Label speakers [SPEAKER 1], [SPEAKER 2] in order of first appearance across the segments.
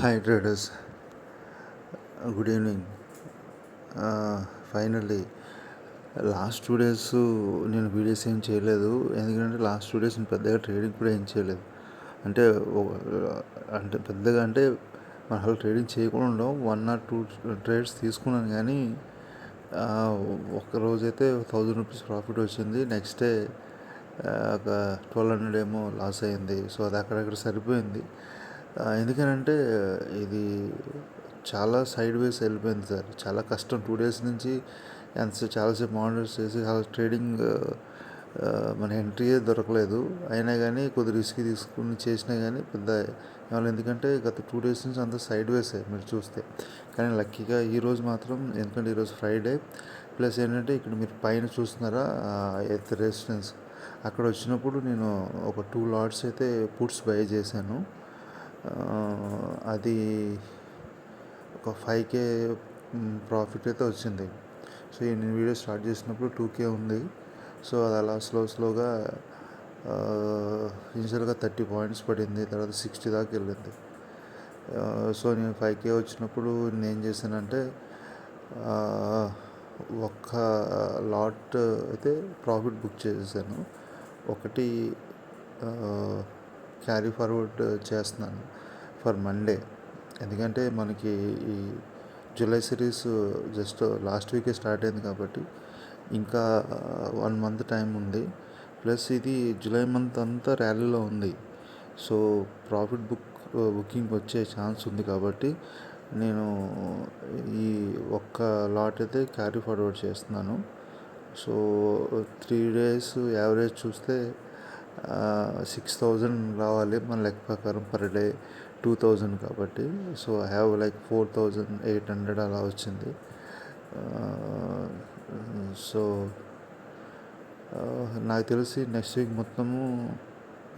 [SPEAKER 1] Hi traders, good evening. Finally last 2 days నేను videos ఏం చేయలేదు. ఎందుకంటే లాస్ట్ 2 days నేను పెద్దగా ట్రేడింగ్ కూడా ఏం చేయలేదు. అంటే అంటే పెద్దగా అంటే మన అసలు ట్రేడింగ్ చేయకుండా ఉండడం 1 or 2 ట్రేడ్స్ తీసుకున్నాను. కానీ ఒక్కరోజైతే 1000 రూపీస్ ప్రాఫిట్ వచ్చింది. నెక్స్ట్ డే ఒక 1200 ఏమో లాస్ అయింది. సో అది అక్కడక్కడ సరిపోయింది. ఎందుకనంటే ఇది చాలా సైడ్ వేస్ వెళ్ళిపోయింది సార్. చాలా కష్టం. 2 days నుంచి చాలాసేపు మానిటర్స్ చేసి ట్రేడింగ్ మన ఎంట్రీయే దొరకలేదు. అయినా కానీ కొద్ది రిస్క్ తీసుకుని చేసినా కానీ పెద్ద ఏమన్నా, ఎందుకంటే గత 2 days నుంచి అంతా సైడ్ వేసే మీరు చూస్తే. కానీ లక్కీగా ఈరోజు మాత్రం, ఎందుకంటే ఈరోజు ఫ్రైడే ప్లస్ ఏంటంటే ఇక్కడ మీరు పైన చూస్తున్నారా ఎత్ రెసిస్టెన్స్, అక్కడ వచ్చినప్పుడు నేను ఒక 2 lots అయితే పుట్స్ బై చేశాను. అది ఒక 5K ప్రాఫిట్ అయితే వచ్చింది. సో నేను వీడియో స్టార్ట్ చేసినప్పుడు 2K ఉంది. సో అది అలా స్లోగా ఇనిషియల్గా 30 points పడింది, తర్వాత 60 దాకా వెళ్ళింది. సో నేను 5K వచ్చినప్పుడు నేను ఏం చేశానంటే ఒక్క లాట్ అయితే ప్రాఫిట్ బుక్ చేసేసాను. ఒకటి క్యారీ ఫార్వర్డ్ చేస్తున్నాను ఫర్ మండే. ఎందుకంటే మనకి ఈ జూలై సిరీస్ జస్ట్ లాస్ట్ వీకే స్టార్ట్ అయింది కాబట్టి ఇంకా 1 month టైం ఉంది. ప్లస్ ఇది జూలై మంత్ అంతా ర్యాలీలో ఉంది. సో ప్రాఫిట్ బుకింగ్ వచ్చే ఛాన్స్ ఉంది కాబట్టి నేను ఈ ఒక్క లాట్ అయితే క్యారీ ఫార్వర్డ్ చేస్తున్నాను. సో 3 days యావరేజ్ చూస్తే 6000 రావాలి మన లెక్క ప్రకారం, పర్ డే 2000 కాబట్టి. సో ఐ హ్యావ్ లైక్ 4800 అలా వచ్చింది. సో నాకు తెలిసి నెక్స్ట్ వీక్ మొత్తము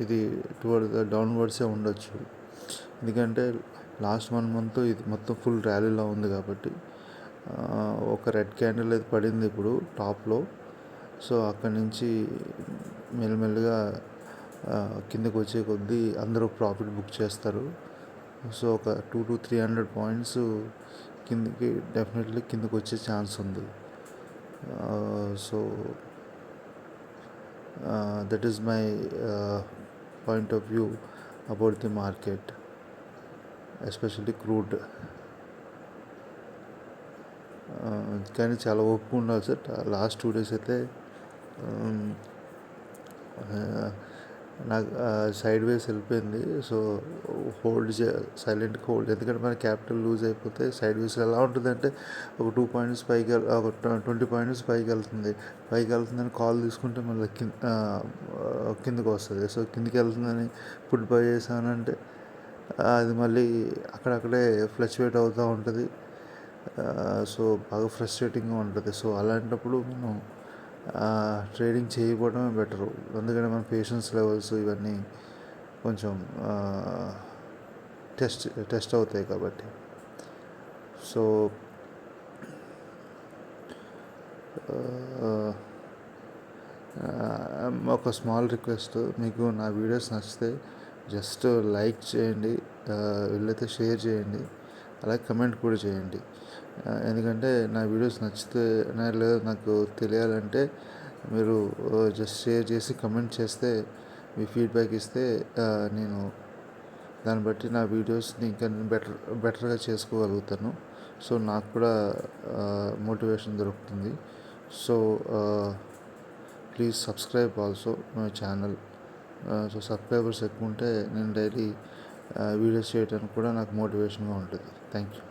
[SPEAKER 1] ఇది టువర్డ్ డౌన్వర్డ్సే ఉండొచ్చు. ఎందుకంటే లాస్ట్ 1 month ఇది మొత్తం ఫుల్ ర్యాలీలో ఉంది కాబట్టి. ఒక రెడ్ క్యాండిల్ అయితే పడింది ఇప్పుడు టాప్లో. సో అక్కడి నుంచి మెల్లమెల్లగా కిందకు వచ్చే కొద్దీ అందరూ ప్రాఫిట్ బుక్ చేస్తారు. సో ఒక 200 to 300 points కిందకి డెఫినెట్లీ కిందకు వచ్చే ఛాన్స్ ఉంది. So that is my point of view about the market, especially crude. కానీ చాలా ఓపిక ఉండాలి సార్. లాస్ట్ 2 days అయితే నాకు సైడ్ వేస్ వెళ్ళిపోయింది. సో సైలెంట్గా హోల్డ్, ఎందుకంటే మన క్యాపిటల్ లూజ్ అయిపోతే సైడ్ వేస్ ఎలా ఉంటుందంటే ఒక 2 points పైకి, ఒక 20 points పైకి వెళ్తుందని కాల్ తీసుకుంటే మళ్ళీ కిందకు వస్తుంది. సో కిందికి వెళ్తుందని పుట్ బై చేశానంటే అది మళ్ళీ అక్కడక్కడే ఫ్లక్చువేట్ అవుతూ ఉంటుంది. సో బాగా ఫ్రస్ట్రేటింగ్గా ఉంటుంది. సో అలాంటప్పుడు మనం ట్రేడింగ్ చేయకపోవడమే బెటరు. ఎందుకంటే మన పేషెన్స్ లెవెల్స్ ఇవన్నీ కొంచెం టెస్ట్ అవుతాయి కాబట్టి. సో ఒక స్మాల్ రిక్వెస్ట్, మీకు నా వీడియోస్ నచ్చితే జస్ట్ లైక్ చేయండి, వీళ్ళైతే షేర్ చేయండి, అలాగే కమెంట్ కూడా చేయండి. ఎందుకంటే నా వీడియోస్ నచ్చితే లేదా నాకు తెలియాలంటే మీరు జస్ట్ షేర్ చేసి కమెంట్ చేస్తే, మీ ఫీడ్బ్యాక్ ఇస్తే నేను దాన్ని బట్టి నా వీడియోస్ని ఇంకా బెటర్గా చేసుకోగలుగుతాను. సో నాకు కూడా మోటివేషన్ దొరుకుతుంది. So please subscribe also my channel. So subscribers ఎక్కువ ఉంటే నేను డైలీ వీడియోస్ చేయడానికి కూడా నాకు మోటివేషన్గా ఉంటుంది. Thank you.